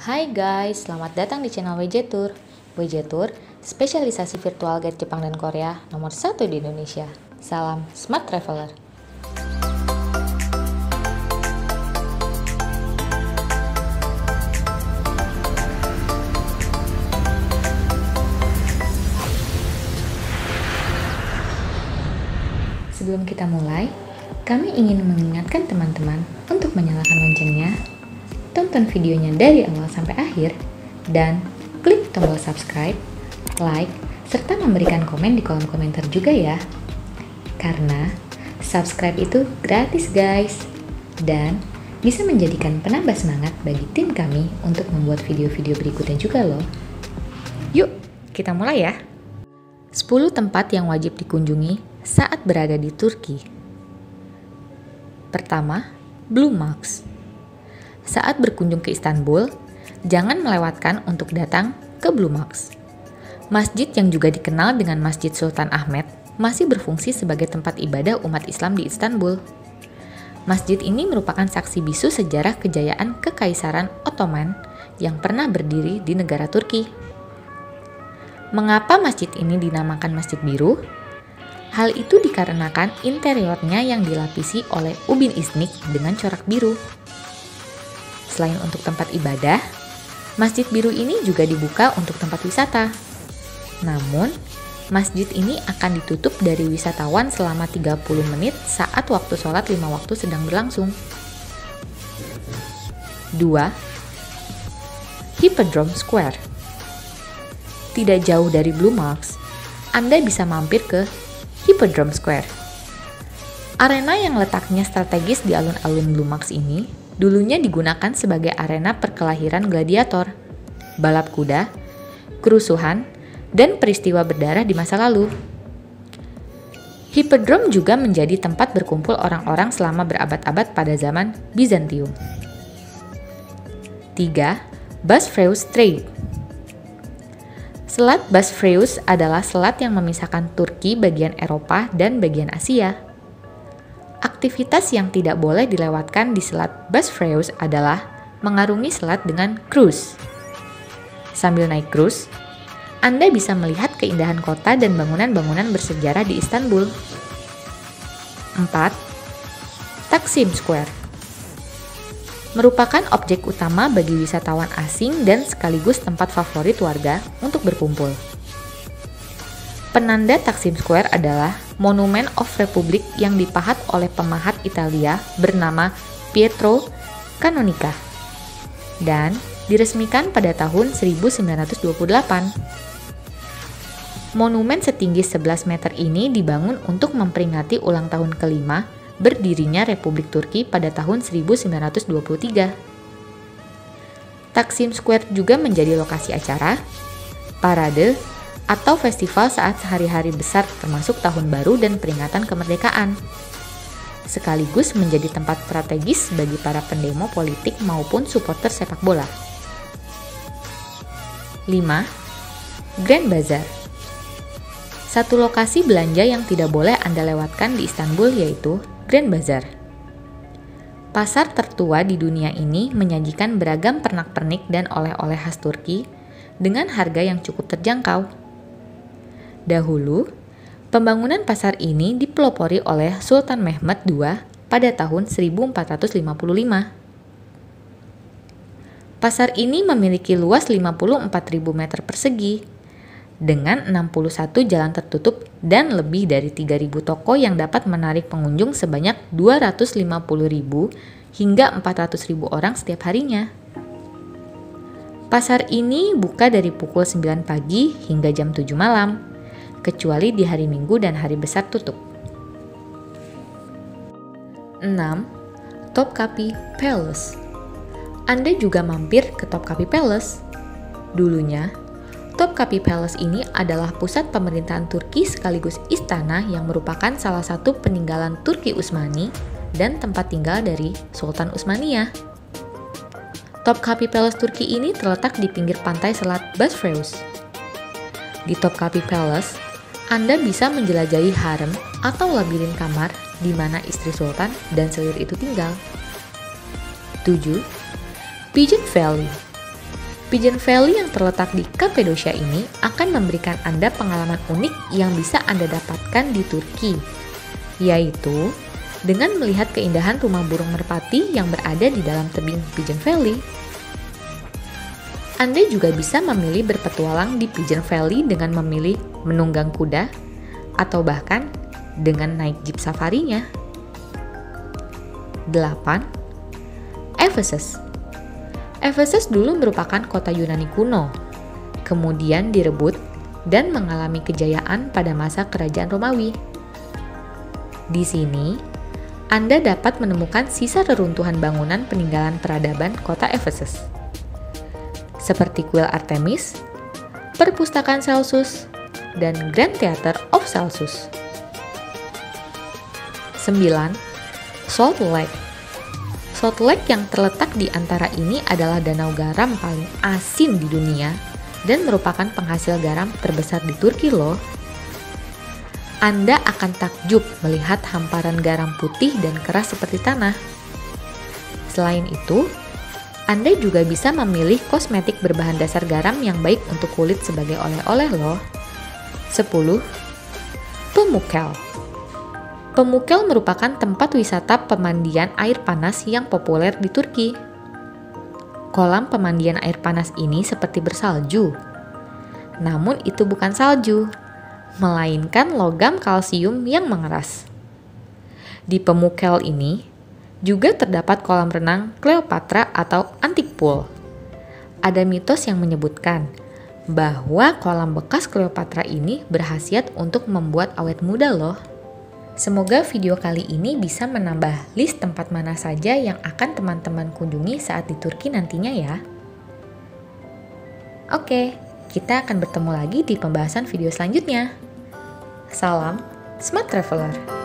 Hai guys, selamat datang di channel WJ Tour. WJ Tour, spesialisasi virtual guide Jepang dan Korea nomor 1 di Indonesia. Salam Smart Traveler. Sebelum kita mulai, kami ingin mengingatkan teman-teman untuk menyalakan loncengnya, tonton videonya dari awal sampai akhir, dan klik tombol subscribe, like, serta memberikan komen di kolom komentar juga ya. Karena subscribe itu gratis guys, dan bisa menjadikan penambah semangat bagi tim kami untuk membuat video-video berikutnya juga loh. Yuk, kita mulai ya. 10 tempat yang wajib dikunjungi saat berada di Turki. Pertama, Blue Mosque. Saat berkunjung ke Istanbul, jangan melewatkan untuk datang ke Blue Mosque. Masjid yang juga dikenal dengan Masjid Sultan Ahmet masih berfungsi sebagai tempat ibadah umat Islam di Istanbul. Masjid ini merupakan saksi bisu sejarah kejayaan Kekaisaran Ottoman yang pernah berdiri di negara Turki. Mengapa masjid ini dinamakan Masjid Biru? Hal itu dikarenakan interiornya yang dilapisi oleh ubin isnik dengan corak biru. Selain untuk tempat ibadah, Masjid Biru ini juga dibuka untuk tempat wisata. Namun, masjid ini akan ditutup dari wisatawan selama 30 menit saat waktu sholat 5 waktu sedang berlangsung. 2. Hippodrome Square. Tidak jauh dari Blue Mosque, Anda bisa mampir ke Hippodrome Square. Arena yang letaknya strategis di alun-alun Blue Mosque ini dulunya digunakan sebagai arena perkelahian gladiator, balap kuda, kerusuhan, dan peristiwa berdarah di masa lalu. Hippodrome juga menjadi tempat berkumpul orang-orang selama berabad-abad pada zaman Bizantium. 3. Bosphorus Strait. Selat Bosphorus adalah selat yang memisahkan Turki bagian Eropa dan bagian Asia. Aktivitas yang tidak boleh dilewatkan di Selat Bosphorus adalah mengarungi selat dengan cruise. Sambil naik cruise, Anda bisa melihat keindahan kota dan bangunan-bangunan bersejarah di Istanbul. 4. Taksim Square. Merupakan objek utama bagi wisatawan asing dan sekaligus tempat favorit warga untuk berkumpul. Penanda Taksim Square adalah Monument of Republic yang dipahat oleh pemahat Italia bernama Pietro Canonica dan diresmikan pada tahun 1928. Monumen setinggi 11 meter ini dibangun untuk memperingati ulang tahun kelima berdirinya Republik Turki pada tahun 1923. Taksim Square juga menjadi lokasi acara, parade, atau festival saat hari-hari besar termasuk Tahun Baru dan peringatan kemerdekaan. Sekaligus menjadi tempat strategis bagi para pendemo politik maupun supporter sepak bola. 5. Grand Bazaar. Satu lokasi belanja yang tidak boleh Anda lewatkan di Istanbul yaitu Grand Bazaar. Pasar tertua di dunia ini menyajikan beragam pernak-pernik dan oleh-oleh khas Turki dengan harga yang cukup terjangkau. Dahulu, pembangunan pasar ini dipelopori oleh Sultan Mehmed II pada tahun 1455. Pasar ini memiliki luas 54.000 meter persegi, dengan 61 jalan tertutup dan lebih dari 3.000 toko yang dapat menarik pengunjung sebanyak 250.000 hingga 400.000 orang setiap harinya. Pasar ini buka dari pukul 9 pagi hingga jam 7 malam, kecuali di hari Minggu dan hari besar tutup. 6. Topkapi Palace. Anda juga mampir ke Topkapi Palace. Dulunya, Topkapi Palace ini adalah pusat pemerintahan Turki sekaligus istana yang merupakan salah satu peninggalan Turki Utsmani dan tempat tinggal dari Sultan Utsmaniyah. Topkapi Palace Turki ini terletak di pinggir pantai Selat Bosphorus. Di Topkapi Palace, Anda bisa menjelajahi harem atau labirin kamar di mana istri sultan dan selir itu tinggal. 7. Pigeon Valley. Pigeon Valley yang terletak di Cappadocia ini akan memberikan Anda pengalaman unik yang bisa Anda dapatkan di Turki, yaitu dengan melihat keindahan rumah burung merpati yang berada di dalam tebing Pigeon Valley. Anda juga bisa memilih berpetualang di Pigeon Valley dengan memilih menunggang kuda, atau bahkan dengan naik jeep safarinya. 8. Ephesus. Ephesus dulu merupakan kota Yunani kuno, kemudian direbut dan mengalami kejayaan pada masa kerajaan Romawi. Di sini, Anda dapat menemukan sisa reruntuhan bangunan peninggalan peradaban kota Ephesus, seperti kuil Artemis, perpustakaan Celsus, dan Grand Theater of Celsus. 9. Salt Lake. Salt Lake yang terletak di antara ini adalah danau garam paling asin di dunia dan merupakan penghasil garam terbesar di Turki loh. Anda akan takjub melihat hamparan garam putih dan keras seperti tanah. Selain itu, Anda juga bisa memilih kosmetik berbahan dasar garam yang baik untuk kulit sebagai oleh-oleh loh. 10. Pamukkale. Pamukkale merupakan tempat wisata pemandian air panas yang populer di Turki. Kolam pemandian air panas ini seperti bersalju. Namun itu bukan salju, melainkan logam kalsium yang mengeras. Di Pamukkale ini juga terdapat kolam renang Cleopatra atau Antique Pool. Ada mitos yang menyebutkan bahwa kolam bekas Cleopatra ini berkhasiat untuk membuat awet muda loh. Semoga video kali ini bisa menambah list tempat mana saja yang akan teman-teman kunjungi saat di Turki nantinya ya. Oke, kita akan bertemu lagi di pembahasan video selanjutnya. Salam Smart Traveler.